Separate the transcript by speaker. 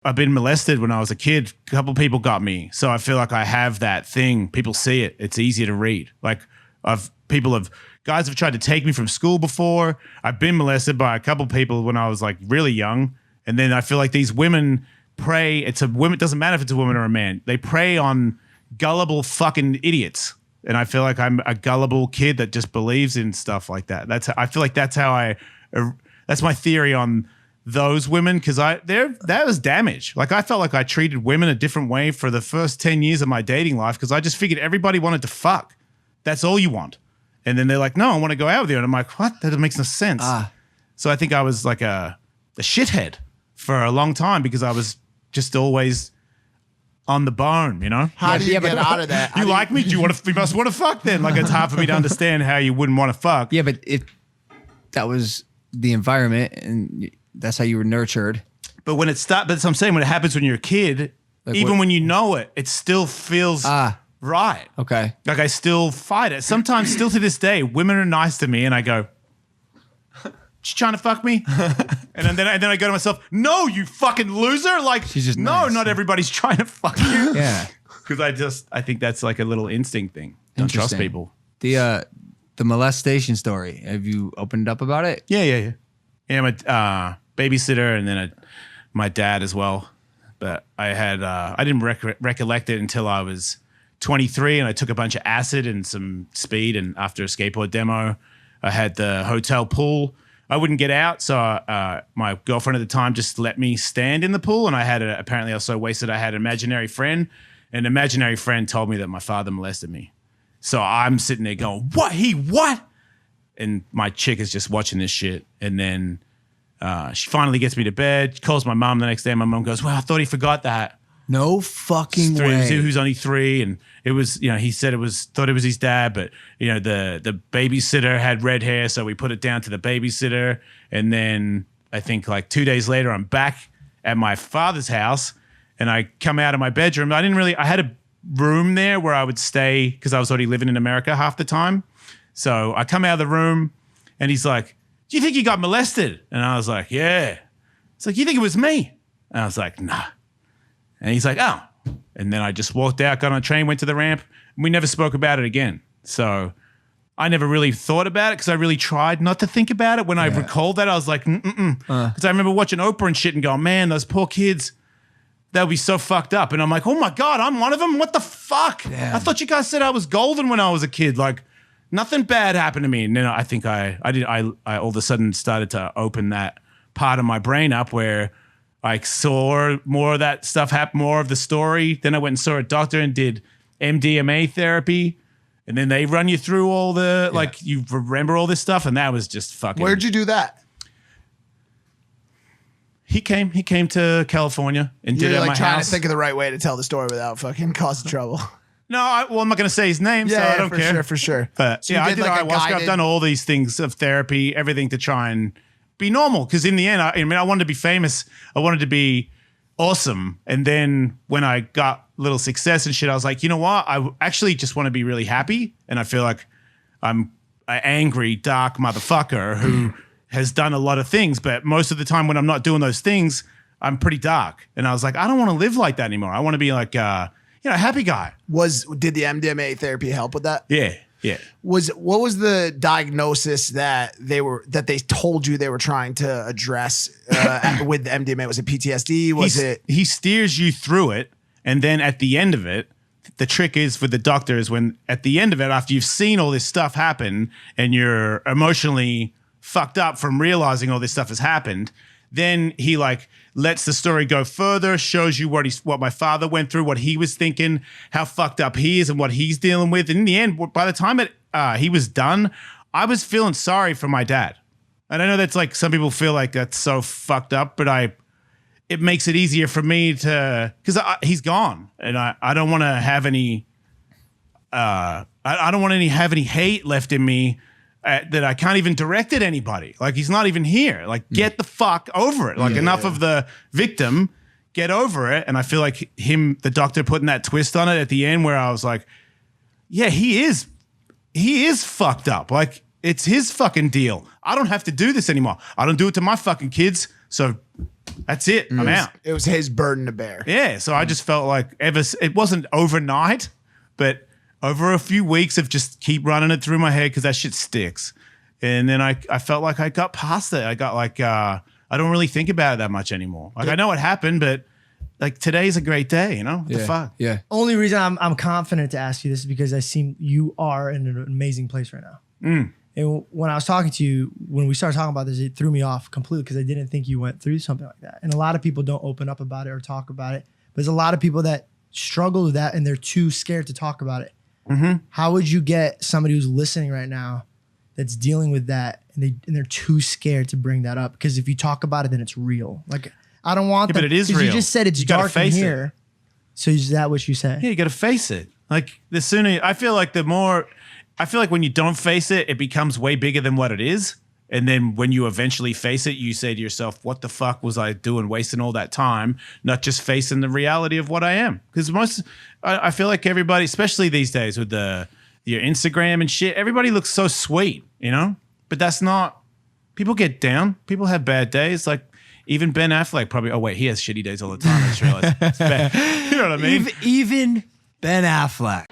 Speaker 1: I've been molested when I was a kid. A couple people got me. So I feel like I have that thing. People see it. It's easier to read. Like guys have tried to take me from school before. I've been molested by a couple people when I was like really young. And then I feel like these women prey. It doesn't matter if it's a woman or a man. They prey on gullible fucking idiots. And I feel like I'm a gullible kid that just believes in stuff like that. I feel like that's my theory on those women, because that was damage. Like I felt like I treated women a different way for the first 10 years of my dating life, because I just figured everybody wanted to fuck. That's all you want. And then they're like, no, I want to go out with you. And I'm like, what? That makes no sense. So I think I was like a shithead for a long time, because I was just always on the bone, you know?
Speaker 2: How do you get out of that?
Speaker 1: You like me? You must want to fuck then. Like it's hard for me to understand how you wouldn't want to fuck.
Speaker 3: Yeah, but if that was the environment and that's how you were nurtured.
Speaker 1: But when that's what I'm saying, when it happens when you're a kid, like even when you know it, it still feels right.
Speaker 3: Okay.
Speaker 1: Like I still fight it. Sometimes still to this day, women are nice to me and I go, she's trying to fuck me? and then I go to myself, no, you fucking loser. Like,
Speaker 3: she's just
Speaker 1: no,
Speaker 3: nice.
Speaker 1: Not everybody's trying to fuck you.
Speaker 3: Yeah.
Speaker 1: Because I think that's like a little instinct thing. Don't trust people.
Speaker 3: The molestation story. Have you opened up about it?
Speaker 1: Yeah. Yeah, my babysitter and then my dad as well. But I didn't recollect it until I was 23 and I took a bunch of acid and some speed, and after a skateboard demo, I had the hotel pool. I wouldn't get out, so my girlfriend at the time just let me stand in the pool, and apparently I was so wasted I had an imaginary friend. An imaginary friend told me that my father molested me. So I'm sitting there going, what? What? And my chick is just watching this shit. And then she finally gets me to bed, calls my mom the next day. My mom goes, well, I thought he forgot that.
Speaker 3: No fucking way.
Speaker 1: Who's only 3, and it was, he said thought it was his dad, but the babysitter had red hair, so we put it down to the babysitter. And then I think like 2 days later, I'm back at my father's house, and I come out of my bedroom. I had a room there where I would stay because I was already living in America half the time. So I come out of the room, and he's like, "Do you think you got molested?" And I was like, "Yeah." It's like, "You think it was me?" And I was like, "Nah." And he's like, "Oh." And then I just walked out, got on a train, went to the ramp, and we never spoke about it again. So I never really thought about it because I really tried not to think about it. When I recalled that, I was like, because I remember watching Oprah and shit and going, man, those poor kids, they'll be so fucked up. And I'm like, oh my God, I'm one of them? What the fuck? Damn. I thought you guys said I was golden when I was a kid. Like, nothing bad happened to me. And then I think I all of a sudden started to open that part of my brain up where I saw more of that stuff happen, more of the story. Then I went and saw a doctor and did MDMA therapy. And then they run you through all the, like, you remember all this stuff. And that was just fucking.
Speaker 2: Where'd you do that?
Speaker 1: He came to California and did it at my house.
Speaker 2: You're like trying to think of the right way to tell the story without fucking causing trouble.
Speaker 1: No, I'm not going to say his name, so I don't care.
Speaker 2: For sure.
Speaker 1: But
Speaker 2: so
Speaker 1: yeah, I did
Speaker 2: like
Speaker 1: ayahuasca. I've done all these things of therapy, everything to try and be normal. Because in the end, I wanted to be famous. I wanted to be awesome. And then when I got little success and shit, I was like, you know what? I actually just want to be really happy. And I feel like I'm an angry, dark motherfucker who has done a lot of things. But most of the time when I'm not doing those things, I'm pretty dark. And I was like, I don't want to live like that anymore. I want to be like, a happy guy.
Speaker 2: Did the MDMA therapy help with that?
Speaker 1: Yeah.
Speaker 2: What was the diagnosis that they told you they were trying to address with the MDMA? Was it PTSD?
Speaker 1: He steers you through it, and then at the end of it, the trick is for the doctors when at the end of it, after you've seen all this stuff happen and you're emotionally fucked up from realizing all this stuff has happened, then he like lets the story go further, shows you what my father went through, what he was thinking, how fucked up he is and what he's dealing with. And in the end, by the time he was done, I was feeling sorry for my dad. And I know that's like some people feel like that's so fucked up, but it makes it easier for me to, because he's gone, and I don't want to have any I don't want to have any hate left in me. That I can't even direct at anybody. Like, he's not even here. Like, get the fuck over it. Like, enough of the victim, get over it. And I feel like the doctor putting that twist on it at the end where I was like, yeah, he is fucked up. Like, it's his fucking deal. I don't have to do this anymore. I don't do it to my fucking kids. So That's it. I'm out.
Speaker 2: It was his burden to bear.
Speaker 1: Yeah. So I just felt like it wasn't overnight, but over a few weeks of just keep running it through my head because that shit sticks. And then I felt like I got past it. I got like, I don't really think about it that much anymore. Like I know what happened, but like today's a great day, you know? What the fuck?
Speaker 3: Yeah.
Speaker 4: Only reason I'm confident to ask you this is because you are in an amazing place right now. And when I was talking to you, when we started talking about this, it threw me off completely because I didn't think you went through something like that. And a lot of people don't open up about it or talk about it. But there's a lot of people that struggle with that and they're too scared to talk about it. How would you get somebody who's listening right now that's dealing with that and they're too scared to bring that up? Because if you talk about it, then it's real. Like, I don't want them.
Speaker 1: But it is
Speaker 4: 'cause
Speaker 1: real.
Speaker 4: You just said it's
Speaker 1: You gotta
Speaker 4: dark in
Speaker 1: face it.
Speaker 4: here. So is that what you say?
Speaker 1: Yeah, you got to face it. Like the sooner, I feel like when you don't face it, it becomes way bigger than what it is. And then when you eventually face it, you say to yourself, what the fuck was I doing wasting all that time, not just facing the reality of what I am? Because I feel like everybody, especially these days with your Instagram and shit, everybody looks so sweet, you know? But that's not, people get down. People have bad days. Like even Ben Affleck probably, oh wait, he has shitty days all the time. I just realized. It's bad. You know what I mean?
Speaker 3: Even Ben Affleck.